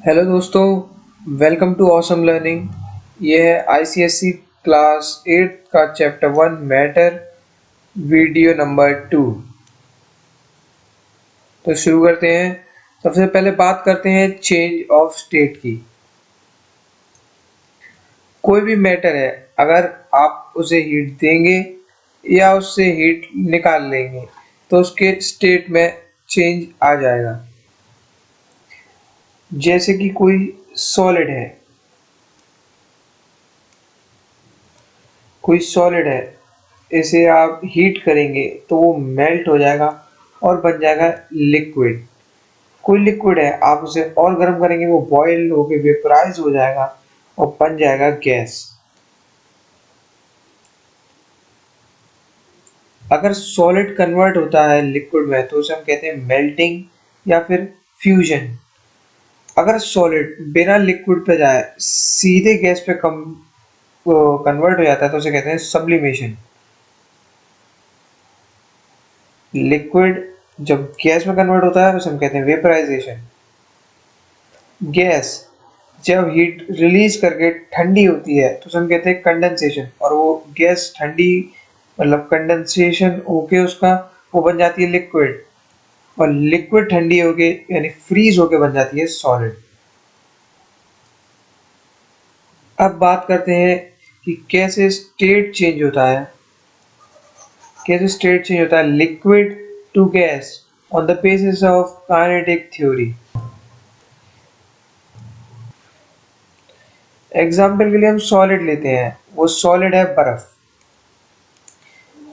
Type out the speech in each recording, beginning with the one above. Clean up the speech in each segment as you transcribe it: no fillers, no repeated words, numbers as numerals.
Hello दोस्तों, welcome to awesome learning. ये है आईसीएसई क्लास 8 का चैप्टर 1 मैटर वीडियो नंबर 2। तो शुरू करते हैं। सबसे पहले बात करते हैं चेंज ऑफ स्टेट की। कोई भी मैटर है, अगर आप उसे हीट देंगे या उससे हीट निकाल लेंगे तो उसके स्टेट में चेंज आ जाएगा। जैसे कि कोई सॉलिड है, इसे आप हीट करेंगे तो वो मेल्ट हो जाएगा और बन जाएगा लिक्विड। कोई लिक्विड है, आप उसे और गर्म करेंगे, वो बॉयल होके वेपराइज हो जाएगा और बन जाएगा गैस। अगर सॉलिड कन्वर्ट होता है लिक्विड में तो उसे हम कहते हैं मेल्टिंग या फिर फ्यूजन। अगर सॉलिड बिना लिक्विड पे जाए सीधे गैस पे कम कन्वर्ट हो जाता है तो उसे कहते हैं सब्लिमेशन। लिक्विड जब गैस में कन्वर्ट होता है उसे हम कहते हैं वेपराइजेशन। गैस जब हीट रिलीज करके ठंडी होती है तो उसे हम कहते हैं कंडेंसेशन, और वो गैस ठंडी मतलब कंडेंसेशन होके उसका वो बन जाती है लिक्विड, और लिक्विड ठंडी होके यानी फ्रीज होके बन जाती है सॉलिड। अब बात करते हैं कि कैसे स्टेट चेंज होता है। Liquid to gas on the basis of kinetic theory. Example के लिए हम सॉलिड लेते हैं। वो सॉलिड है बर्फ।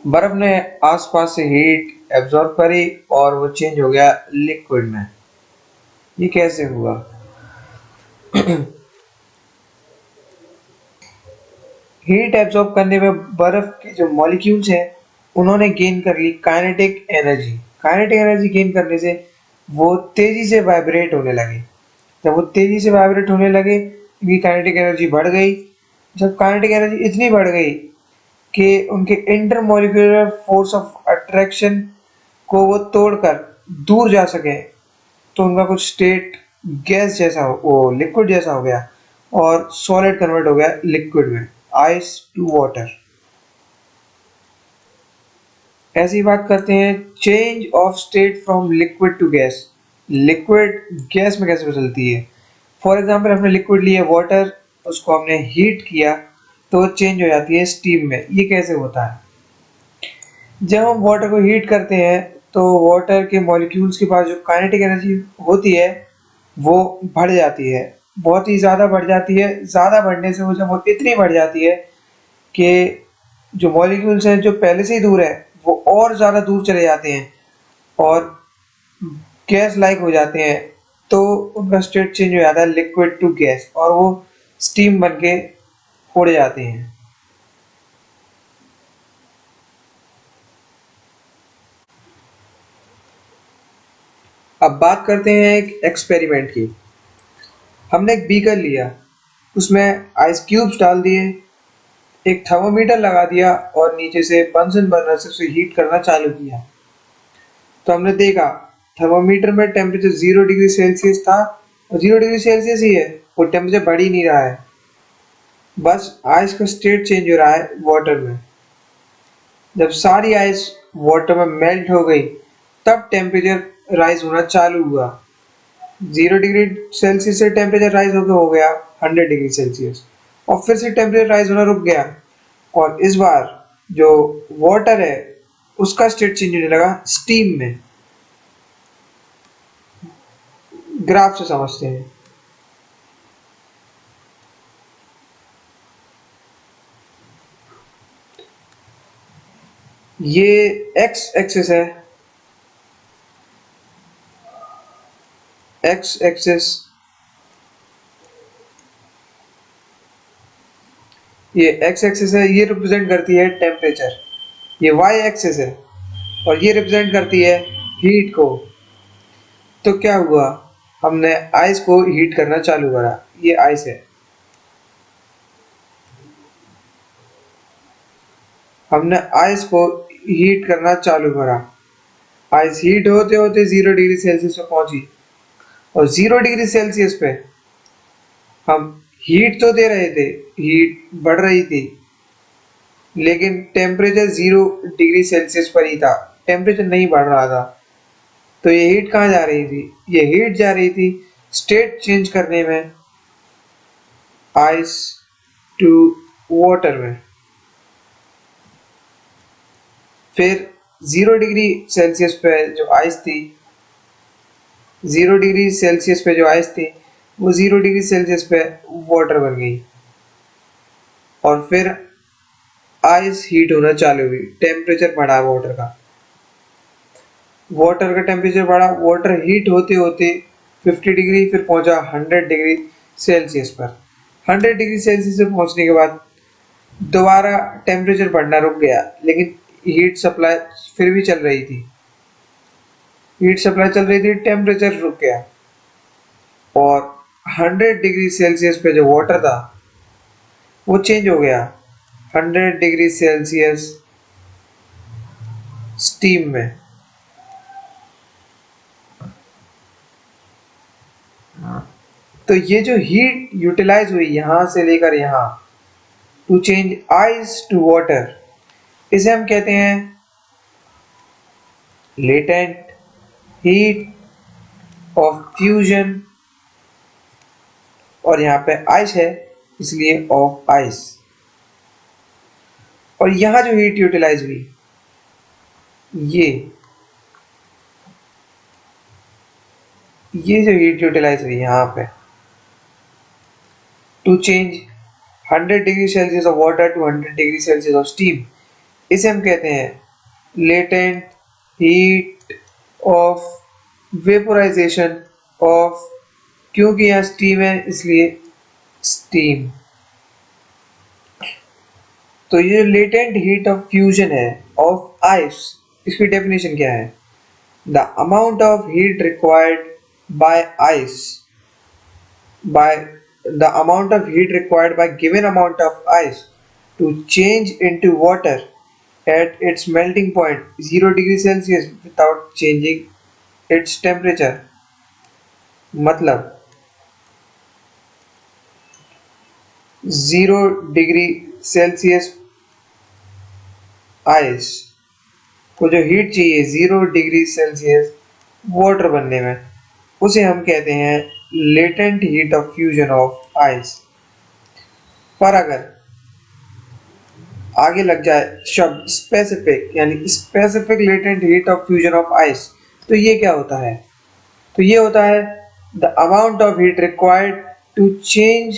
बर्फ ने आसपास से हीट एब्जॉर्ब करी और वो चेंज हो गया लिक्विड में। ये कैसे हुआ? हीट एब्जॉर्ब करने में बर्फ के जो मॉलिक्यूल्स हैं उन्होंने गेन कर ली kinetic energy. Kinetic energy gain करने से वो तेजी से वाइब्रेट होने लगे। जब वो तेजी से वाइब्रेट होने लगे, इनकी काइनेटिक एनर्जी बढ़ गई। जब काइनेटिक एनर्जी इतनी बढ़ गई कि उनके इंटरमॉलिक्यूलर फोर्स ऑफ अट्रैक्शन को वो तोड़कर दूर जा सके, तो उनका कुछ स्टेट गैस जैसा वो लिक्विड जैसा हो गया और सॉलिड कन्वर्ट हो गया लिक्विड में, आइस टू वाटर। ऐसी बात करते हैं change of state from liquid to gas. Liquid gas में कैसे बदलती है? फॉर एग्जाम्पल हमने लिक्विड लिया वाटर, उसको हमने हीट किया तो वो चेंज हो जाती है स्टीम में। ये कैसे होता है? जब हम वाटर को हीट करते हैं तो वाटर के मॉलिक्यूल्स के पास जो काइनेटिक एनर्जी होती है वो बढ़ जाती है, बहुत ही ज़्यादा बढ़ जाती है। ज़्यादा बढ़ने से वो जब वो इतनी बढ़ जाती है कि जो मॉलिक्यूल्स हैं जो पहले से ही दूर है वो और ज़्यादा दूर चले जाते हैं और गैस लाइक हो जाते हैं, तो उनका स्टेट चेंज हो जाता है लिक्विड टू गैस और वो स्टीम बन के उड़ जाते हैं। अब बात करते हैं एक एक्सपेरिमेंट की। हमने एक बीकर लिया, उसमें आइस क्यूब्स डाल दिए, एक थर्मोमीटर लगा दिया और नीचे से बंसन बर्नर से उसे हीट करना चालू किया। तो हमने देखा थर्मोमीटर में टेम्परेचर 0 डिग्री सेल्सियस था और 0 डिग्री सेल्सियस ही है, वो टेम्परेचर बढ़ ही नहीं रहा है, बस आइस का स्टेट चेंज हो रहा है वाटर में। जब सारी आइस वाटर में मेल्ट हो गई तब टेम्परेचर राइज होना चालू हुआ। 0 डिग्री सेल्सियस से टेम्परेचर राइज होकर हो गया 100 डिग्री सेल्सियस, और फिर से टेम्परेचर राइज होना रुक गया, और इस बार जो वाटर है उसका स्टेट चेंज होने लगा स्टीम में। ग्राफ से समझते हैं। ये एक्स एक्सिस है, एक्स एक्सिस ये एक्स एक्सिस है, ये रिप्रेजेंट करती है टेम्परेचर। ये वाई एक्सिस है और ये रिप्रेजेंट करती है हीट को। तो क्या हुआ, हमने आइस को हीट करना चालू करा, ये आइस है। हमने आइस को हीट करना चालू करा, आइस हीट होते होते 0 डिग्री सेल्सियस पे पहुंची, और 0 डिग्री सेल्सियस पे हम हीट तो दे रहे थे, हीट बढ़ रही थी, लेकिन टेम्परेचर 0 डिग्री सेल्सियस पर ही था, टेम्परेचर नहीं बढ़ रहा था। तो ये हीट कहाँ जा रही थी? ये हीट जा रही थी स्टेट चेंज करने में, आइस टू वाटर में। फिर 0 डिग्री सेल्सियस पे जो आइस थी, 0 डिग्री सेल्सियस पे जो आइस थी वो 0 डिग्री सेल्सियस पे वाटर बन गई, और फिर आइस हीट होना चालू हुई, टेम्परेचर बढ़ा वाटर का टेम्परेचर बढ़ा, वाटर हीट होते होते 50 डिग्री, फिर पहुंचा 100 डिग्री सेल्सियस पर। 100 डिग्री सेल्सियस से पहुंचने के बाद दोबारा टेम्परेचर बढ़ना रुक गया, लेकिन हीट सप्लाई फिर भी चल रही थी, टेम्परेचर रुक गया, और 100 डिग्री सेल्सियस पे जो वाटर था वो चेंज हो गया 100 डिग्री सेल्सियस स्टीम में। तो ये जो हीट यूटिलाइज हुई यहां से लेकर यहां, to change ice to water, इसे हम कहते हैं लेटेंट हीट ऑफ फ्यूजन, और यहाँ पे आइस है इसलिए ऑफ आइस। और यहाँ जो हीट यूटिलाइज हुई, ये जो हीट यूटिलाइज हुई यहाँ पे, to change 100 degree Celsius of water to 100 degree Celsius of steam, इसे हम कहते हैं latent heat of vaporisation of, क्योंकि यहाँ स्टीम है इसलिए स्टीम। तो ये लेटेंट हीट ऑफ फ्यूजन है ऑफ आइस, इसकी डेफिनेशन क्या है? The amount of heat required by ice, by the amount of heat required by given amount of ice to change into water at its melting point 0 degree Celsius without changing its temperature। मतलब 0 degree Celsius ice को जो heat चाहिए 0 degree Celsius water बनने में, उसे हम कहते हैं latent heat of fusion of ice. पर अगर आगे लग जाए शब्द स्पेसिफिक, यानी specific latent heat of fusion of ice, तो ये क्या होता है? तो ये होता है the amount of heat required to change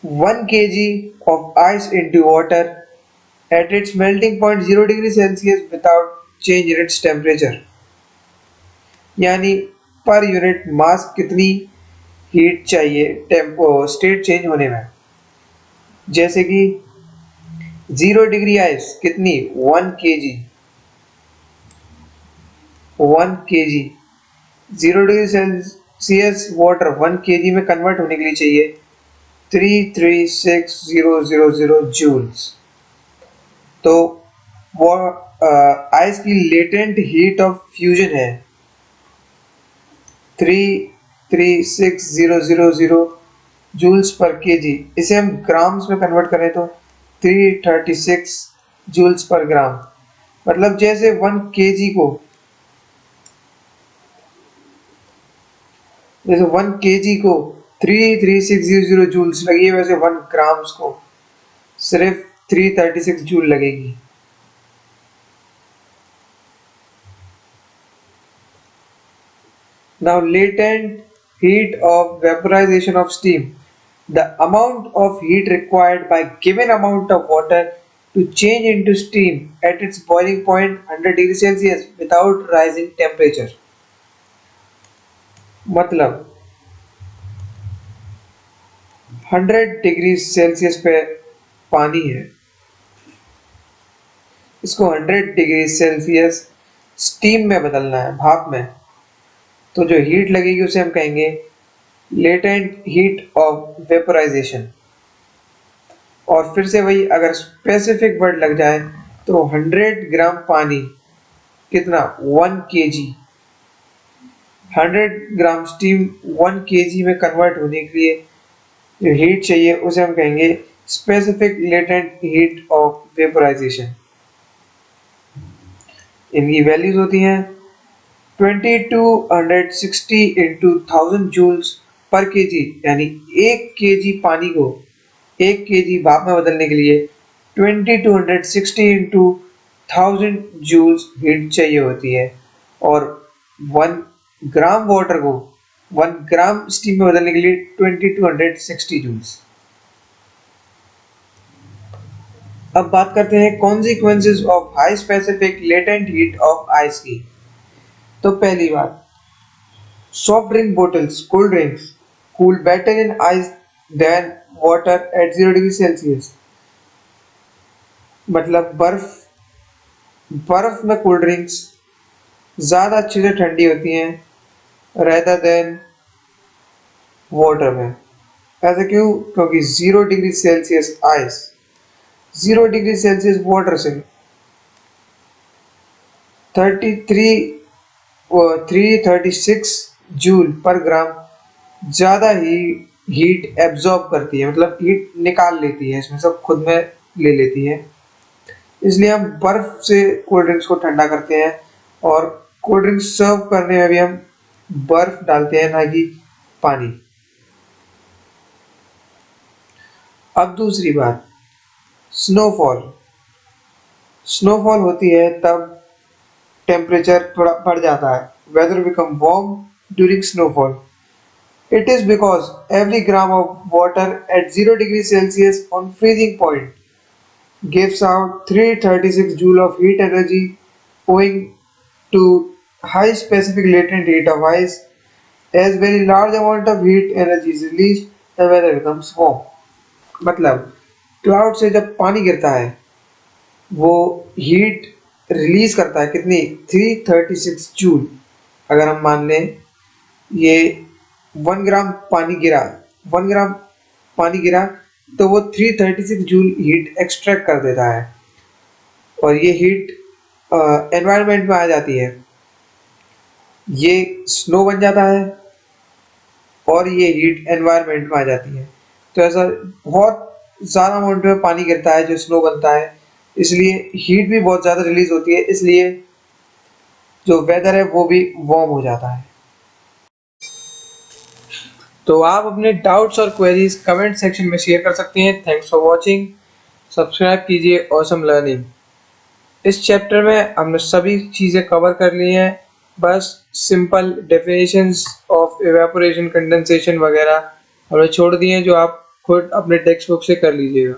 1 kg of ice into water at its melting point 0 degree Celsius without change in its temperature। यानी पर यूनिट मास कितनी हीट चाहिए टेम्पो स्टेट चेंज होने में। जैसे कि 0 डिग्री आइस कितनी, 1 kg 0 degree Celsius water 1 kg में convert होने के लिए चाहिए 336,000 जूल्स। तो वो आइस की लेटेंट हीट ऑफ फ्यूजन है 336,000 जूल्स पर केजी। इसे हम ग्राम्स में कन्वर्ट करें तो 336 जूल्स पर ग्राम। मतलब जैसे 1 kg को, जैसे 1 kg को 336,000 जूल्स लगी है, वैसे 1 ग्राम्स को सिर्फ 336 जूल लगेगी। Now latent heat of vaporization of steam, the amount of heat required by given amount of water to change into steam at its boiling point 100 degree Celsius without rising temperature। मतलब 100 degree Celsius पे पानी है, इसको 100 degree Celsius steam में बदलना है, भाप में। तो जो हीट लगेगी उसे हम कहेंगे लेटेंट हीट ऑफ वेपोराइजेशन। और फिर से वही, अगर स्पेसिफिक वर्ड लग जाए तो 100 ग्राम पानी कितना, 1 kg, 100 ग्राम स्टीम 1 kg में कन्वर्ट होने के लिए जो हीट चाहिए उसे हम कहेंगे specific latent heat of vaporisation. इनकी वैल्यूज होती हैं 2260 इंटू 1000 जूल्स पर केजी, यानी 1 केजी पानी को 1 केजी भाप में बदलने के लिए 2260 इंटू 1000 जूल्स हीट चाहिए होती है, और 1 ग्राम वाटर को 1 ग्राम स्टीम में बदलने के लिए 2260 जूल्स। अब बात करते हैं consequences of high specific latent heat of ice की। तो पहली बात, soft drink bottles cold drinks cool better in ice than water at 0 degree Celsius. मतलब बर्फ में कोल्ड ड्रिंक्स ज़्यादा अच्छे से ठंडी होती हैं रेदर देन वाटर में। ऐसा क्यों? क्योंकि 0 degree Celsius ice 0 degree Celsius water से 336 जूल पर ग्राम ज़्यादा ही हीट एब्जॉर्ब करती है, मतलब हीट निकाल लेती है, इसमें सब खुद में ले लेती है। इसलिए हम बर्फ से कोल्ड ड्रिंक्स को ठंडा करते हैं, और कोल्ड ड्रिंक्स सर्व करने में भी हम बर्फ डालते हैं, ना कि पानी। अब दूसरी बात, स्नोफॉल। स्नोफॉल होती है तब टेम्परेचर थोड़ा बढ़ जाता है, weather become warm during snowfall. It is because every gram of water at 0 degree Celsius on freezing point gives out 336 joule of heat energy, owing to high specific latent heat of ice. As very large amount of heat energy is released, the weather becomes warm. मतलब cloud से जब पानी गिरता है वो heat release करता है कितनी, 336 जूल। अगर हम मान लें ये 1 ग्राम पानी गिरा 1 ग्राम पानी गिरा तो वो 336 जूल हीट एक्सट्रैक्ट कर देता है, और ये हीट एनवायरनमेंट में आ जाती है, ये स्नो बन जाता है और ये हीट एनवायरनमेंट में आ जाती है। तो ऐसा बहुत ज़्यादा अमाउंट में पानी गिरता है जो स्नो बनता है, इसलिए हीट भी बहुत ज़्यादा रिलीज होती है, इसलिए जो वेदर है वो भी वार्म हो जाता है। तो आप अपने डाउट्स और क्वेरीज कमेंट सेक्शन में शेयर कर सकते हैं। Thanks for watching. सब्सक्राइब कीजिए ऑसम लर्निंग। इस चैप्टर में हमने सभी चीज़ें कवर कर ली हैं, बस simple definitions of evaporation, condensation वगैरह हमने छोड़ दिए हैं, जो आप खुद अपने टेक्स्ट बुक से कर लीजिएगा।